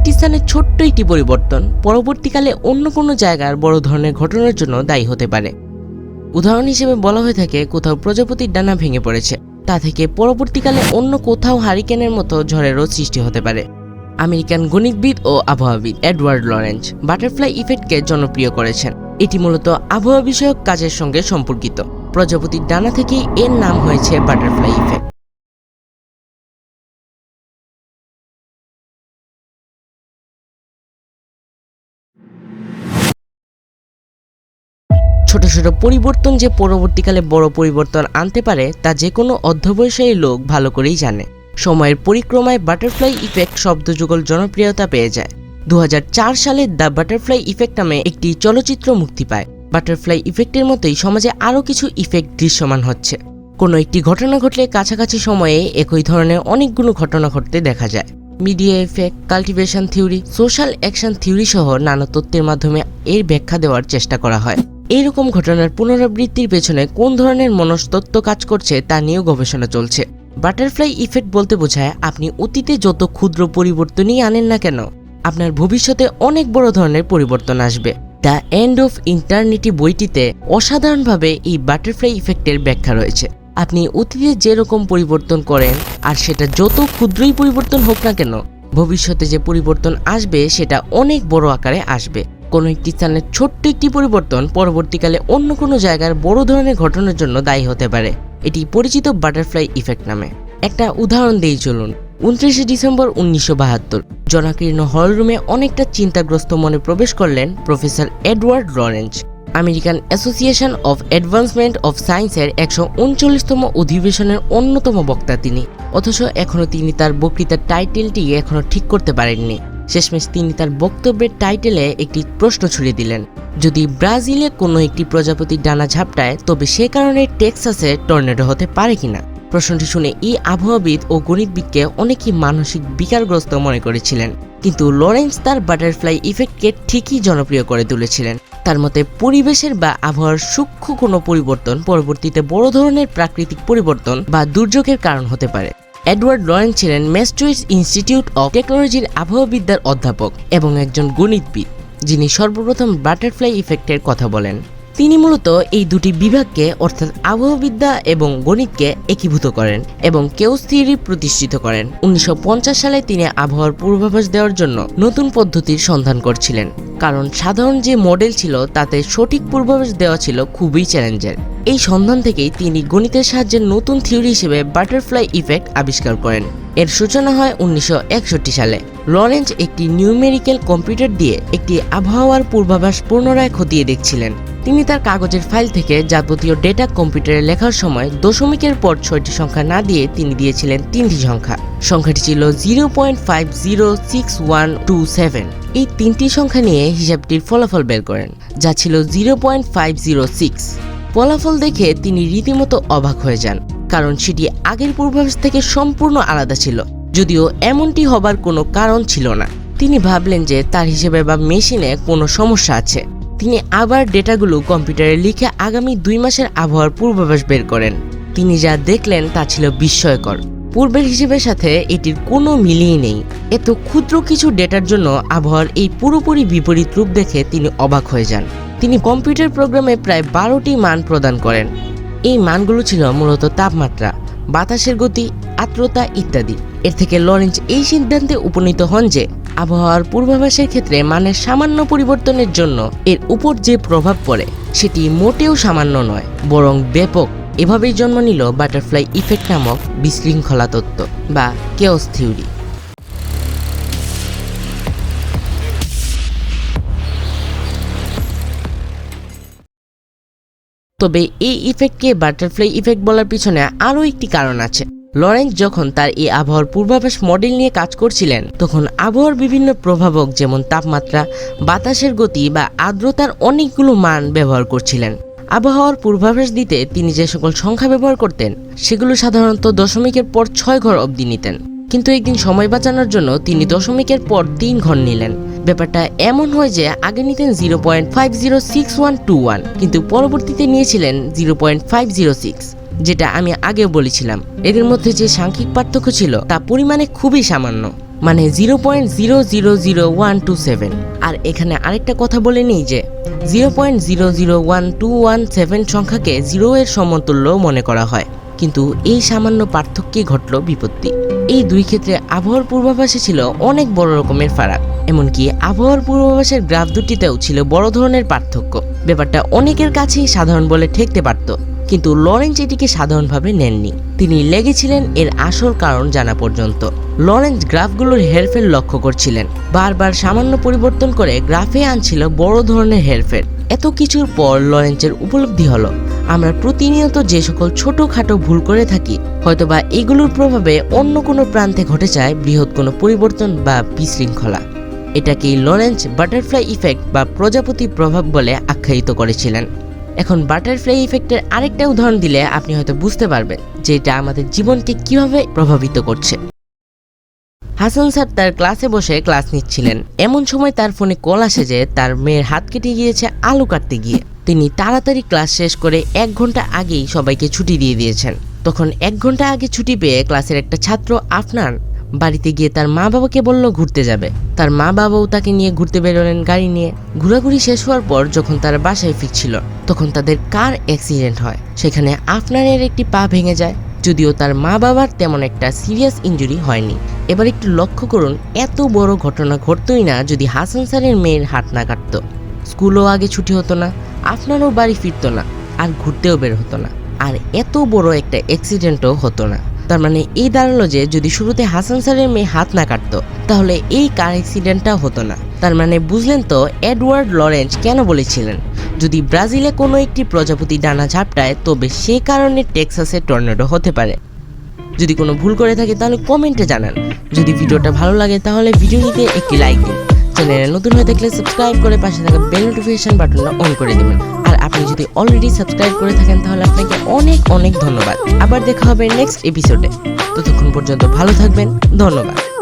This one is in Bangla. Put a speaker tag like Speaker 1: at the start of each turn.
Speaker 1: একটি স্থানে ছোট্ট একটি পরিবর্তন পরবর্তীকালে অন্য কোনো জায়গার বড় ধরনের ঘটনার জন্য দায়ী হতে পারে। উদাহরণ হিসেবে বলা হয়ে থাকে কোথাও প্রজাপতির ডানা ভেঙে পড়েছে, তা থেকে পরবর্তীকালে অন্য কোথাও হারিকেনের মতো ঝড়েরও সৃষ্টি হতে পারে। আমেরিকান গণিতবিদ ও আবহাওয়াবিদ এডওয়ার্ড লরেন্স বাটারফ্লাই ইফেক্টকে জনপ্রিয় করেছেন। এটি মূলত আবহাওয়া বিষয়ক কাজের সঙ্গে সম্পর্কিত। প্রজাপতির ডানা থেকেই এর নাম হয়েছে বাটারফ্লাই ইফেক্ট। ছোট ছোট পরিবর্তন যে পরবর্তীকালে বড় পরিবর্তন আনতে পারে তা যে কোনো অধ্যবসায়ী লোক ভালো করেই জানে। সময়ের পরিক্রমায় বাটারফ্লাই ইফেক্ট শব্দযুগল জনপ্রিয়তা পেয়ে যায়। 2004 সালে দ্য বাটারফ্লাই ইফেক্ট নামে একটি চলচ্চিত্র মুক্তি পায়। বাটারফ্লাই ইফেক্টের মতোই সমাজে আরও কিছু ইফেক্ট দৃশ্যমান হচ্ছে। কোনো একটি ঘটনা ঘটলে কাছাকাছি সময়ে একই ধরনের অনেকগুলো ঘটনা ঘটতে দেখা যায়। Media effect, cultivation theory, social action theory সহ নানা তত্ত্বের মাধ্যমে এর ব্যাখ্যা দেওয়ার চেষ্টা করা হয়। এইরকম ঘটনার পুনরাবৃত্তির পেছনে কোন ধরনের মনস্তত্ত্ব কাজ করছে তা নিয়েও গবেষণা চলছে। বাটারফ্লাই ইফেক্ট বলতে বোঝায় আপনি অতীতে যত ক্ষুদ্র পরিবর্তনই আনেন না কেন, আপনার ভবিষ্যতে অনেক বড় ধরনের পরিবর্তন আসবে। দ্য এন্ড অফ ইটারনিটি বইটিতে অসাধারণভাবে এই বাটারফ্লাই ইফেক্টের ব্যাখ্যা রয়েছে। আপনি অতীতে যেরকম পরিবর্তন করেন আর সেটা যত ক্ষুদ্রই পরিবর্তন হোক না কেন, ভবিষ্যতে যে পরিবর্তন আসবে সেটা অনেক বড় আকারে আসবে। কোনো একটি স্থানের ছোট্ট একটি পরিবর্তন পরবর্তীকালে অন্য কোনো জায়গার বড় ধরনের ঘটনার জন্য দায়ী হতে পারে। এটি পরিচিত বাটারফ্লাই ইফেক্ট নামে। একটা উদাহরণ দিই চলুন। 29শে ডিসেম্বর 1972 জনাকীর্ণ হলরুমে অনেকটা চিন্তাগ্রস্ত মনে প্রবেশ করলেন professor Edward Lawrence. American association of advancement of সায়েন্সের 139তম অধিবেশনের অন্যতম বক্তা তিনি। অথচ এখনও তিনি তার বক্তৃতার টাইটেলটি এখনও ঠিক করতে পারেননি। শেষমেশ তিনি তার বক্তব্যের টাইটেলে একটি প্রশ্ন ছুড়ে দিলেন, যদি ব্রাজিলে কোনো একটি প্রজাপতির ডানা ঝাপটায় তবে সে কারণে টেক্সাসে টর্নেডো হতে পারে কিনা। প্রশ্নটি শুনে এই আবহাওয়াবিদ ও গণিতবিদকে অনেকেই মানসিক বিকারগ্রস্ত মনে করেছিলেন, কিন্তু লরেন্স তার বাটারফ্লাই ইফেক্টকে ঠিকই জনপ্রিয় করে তুলেছিলেন। তার মতে পরিবেশের বা আবহাওয়ার সূক্ষ্ম কোনো পরিবর্তন পরবর্তীতে বড় ধরনের প্রাকৃতিক পরিবর্তন বা দুর্যোগের কারণ হতে পারে। এডওয়ার্ড লরেন্স ছিলেন ম্যাসাচুসেটস ইনস্টিটিউট অফ টেকনোলজির আবহাওয়াবিদ্যার অধ্যাপক এবং একজন গণিতবিদ, যিনি সর্বপ্রথম বাটারফ্লাই ইফেক্টের কথা বলেন। তিনি মূলত এই দুটি বিভাগকে অর্থাৎ আবহাওয়াবিদ্যা এবং গণিতকে একীভূত করেন এবং কেওস থিওরি প্রতিষ্ঠিত করেন। 1950 সালে তিনি আবহাওয়ার পূর্বাভাস দেওয়ার জন্য নতুন পদ্ধতির সন্ধান করছিলেন, কারণ সাধারণ যে মডেল ছিল তাতে সঠিক পূর্বাভাস দেওয়া ছিল খুবই চ্যালেঞ্জের। এই সন্ধান থেকেই তিনি গণিতের সাহায্যে নতুন থিওরি হিসেবে বাটারফ্লাই ইফেক্ট আবিষ্কার করেন। এর সূচনা হয় 1961 সালে। লরেন্স একটি নিউমেরিক্যাল কম্পিউটার দিয়ে একটি আবহাওয়ার পূর্বাভাস পুনরায় খতিয়ে দেখছিলেন। তিনি তার কাগজের ফাইল থেকে যাবতীয় ডেটা কম্পিউটারে লেখার সময় দশমিকের পর 6টি সংখ্যা না দিয়ে তিনি দিয়েছিলেন 3টি সংখ্যা। সংখ্যাটি ছিল 0.506127। এই 3টি সংখ্যা নিয়ে হিসাবটির ফলাফল বের করেন, যা ছিল 0.506। ফলাফল দেখে তিনি রীতিমতো অবাক হয়ে যান, কারণ সেটি আগের পূর্বাভাস থেকে সম্পূর্ণ আলাদা ছিল, যদিও এমনটি হবার কোনো কারণ ছিল না। তিনি ভাবলেন যে তার হিসেবে বা মেশিনে কোনো সমস্যা আছে। তিনি আবার ডেটাগুলো কম্পিউটারে লিখে আগামী 2 মাসের আবহাওয়ার পূর্বাভাস বের করেন। তিনি যা দেখলেন তা ছিল বিস্ময়কর। পূর্বের হিসেবের সাথে এটির কোনো মিলই নেই। এত ক্ষুদ্র কিছু ডেটার জন্য আবহাওয়ার এই পুরোপুরি বিপরীত রূপ দেখে তিনি অবাক হয়ে যান। তিনি কম্পিউটার প্রোগ্রামে প্রায় 12টি মান প্রদান করেন। এই মানগুলো ছিল মূলত তাপমাত্রা, বাতাসের গতি, আর্দ্রতা ইত্যাদি। এর থেকে লরেন্স এই সিদ্ধান্তে উপনীত হন যে আবহাওয়ার পূর্বাভাসের ক্ষেত্রে মানের সামান্য পরিবর্তনের জন্য এর উপর যে প্রভাব পড়ে সেটি মোটেও সামান্য নয়, বরং ব্যাপক। এভাবেই জন্ম নিল বাটারফ্লাই ইফেক্ট নামক বিশৃঙ্খলা তত্ত্ব বা কেওস থিওরি। তবে এই ইফেক্টকে বাটারফ্লাই ইফেক্ট বলার পিছনে আরও একটি কারণ আছে। লরেন্স যখন তার এই আবহাওয়ার পূর্বাভাস মডেল নিয়ে কাজ করছিলেন, তখন আবহাওয়ার বিভিন্ন প্রভাবক যেমন তাপমাত্রা, বাতাসের গতি বা আর্দ্রতার অনেকগুলো মান ব্যবহার করছিলেন। আবহাওয়ার পূর্বাভাস দিতে তিনি যে সকল সংখ্যা ব্যবহার করতেন সেগুলো সাধারণত দশমিকের পর 6 ঘর অবধি নিতেন, কিন্তু একদিন সময় বাঁচানোর জন্য তিনি দশমিকের পর 3 ঘর নিলেন। ব্যাপারটা এমন হয় যে আগে নিতেন 0.506121, কিন্তু পরবর্তীতে নিয়েছিলেন 0.506, যেটা আমি আগেও বলেছিলাম। এদের মধ্যে যে সাংখ্যিক পার্থক্য ছিল তা পরিমাণে খুবই সামান্য। মানে 0.000127। আর এখানে আরেকটা কথা বলে নিই যে 0.001217 সংখ্যাকে 0 এর সমতুল্য মনে করা হয়, কিন্তু এই সামান্য পার্থক্যে ঘটল বিপত্তি। এই দুই ক্ষেত্রে আবহাওয়ার পূর্বাভাসে ছিল অনেক বড় রকমের ফারাক, এমনকি আবহাওয়ার পূর্বাভাসের গ্রাফ দুটিতেও ছিল বড় ধরনের পার্থক্য। ব্যাপারটা অনেকের কাছেই সাধারণ বলে ঠেকতে পারত, কিন্তু লরেন্স এটিকে সাধারণভাবে নেননি। তিনি লেগেছিলেন এর আসল কারণ জানা পর্যন্ত। লরেন্স গ্রাফগুলোর হেরফের লক্ষ্য করছিলেন, বারবার সামান্য পরিবর্তন করে গ্রাফে আনছিল বড় ধরনের হেরফের। এত কিছুর পর লরেন্সের উপলব্ধি হলো, আমরা প্রতিনিয়ত যে সকল ছোটখাটো ভুল করে থাকি, হয়তোবা এগুলোর প্রভাবে অন্য কোনো প্রান্তে ঘটে যায় বৃহৎ কোনো পরিবর্তন বা বিশৃঙ্খলা। এটাকেই লরেন্স বাটারফ্লাই ইফেক্ট বা প্রজাপতি প্রভাব বলে আখ্যায়িত করেছিলেন। এখন বাটারফ্লাই ইফেক্টের আরেকটা উদাহরণ দিলে আপনি হয়তো বুঝতে পারবেন যে এটা আমাদের জীবনকে কিভাবে প্রভাবিত করছে। হাসান স্যার তার ক্লাসে বসে ক্লাস নিচ্ছিলেন। এমন সময় তার ফোনে কল আসে যে তার মেয়ের হাত কেটে গিয়েছে আলু কাটতে গিয়ে। তিনি তাড়াতাড়ি ক্লাস শেষ করে 1 ঘন্টা আগেই সবাইকে ছুটি দিয়ে দিয়েছেন। তখন 1 ঘন্টা আগে ছুটি পেয়ে ক্লাসের একটা ছাত্র আফনান বাড়িতে গিয়ে তার মা বাবাকে বলল ঘুরতে যাবে। তার মা বাবাও তাকে নিয়ে ঘুরতে বেরোলেন গাড়ি নিয়ে। ঘোরাঘুরি শেষ হওয়ার পর যখন তারা বাসায় ফিরছিল, তখন তাদের কার অ্যাক্সিডেন্ট হয়। সেখানে আফনানের একটি পা ভেঙে যায়, যদিও তার মা বাবার তেমন একটা সিরিয়াস ইনজুরি হয়নি। এবার একটু লক্ষ্য করুন, এত বড় ঘটনা ঘটতই না যদি হাসান স্যারের মেয়ের হাত না কাটতো। স্কুলও আগে ছুটি হতো না, আপনারও বাড়ি ফিরতো না, আর ঘুরতেও বের হতো না, আর এত বড় একটা অ্যাক্সিডেন্টও হতো না। তার মানে এই দাঁড়ালো যে যদি শুরুতে হাসান স্যারের মেয়ে হাত না কাটতো, তাহলে এই কার অ্যাক্সিডেন্টটাও হতো না। তার মানে বুঝলেন তো এডওয়ার্ড লরেন্স কেন বলেছিলেন, যদি ব্রাজিলে কোনো একটি প্রজাপতি ডানা ঝাপটায় তবে সে কারণে টেক্সাসে টর্নেডো হতে পারে। যদি কোনো ভুল করে থাকে তাহলে কমেন্টে জানান। যদি ভিডিওটা ভালো লাগে তাহলে ভিডিওটিতে একটি লাইক দিন। চ্যানেলে নতুন হয়ে থাকলে সাবস্ক্রাইব করে পাশে থাকা বেল নোটিফিকেশন বাটনটা অন করে দেবেন। আর আপনি যদি অলরেডি সাবস্ক্রাইব করে থাকেন তাহলে আপনাকে অনেক অনেক ধন্যবাদ। আবার দেখা হবে নেক্সট এপিসোডে। ততক্ষণ পর্যন্ত ভালো থাকবেন। ধন্যবাদ।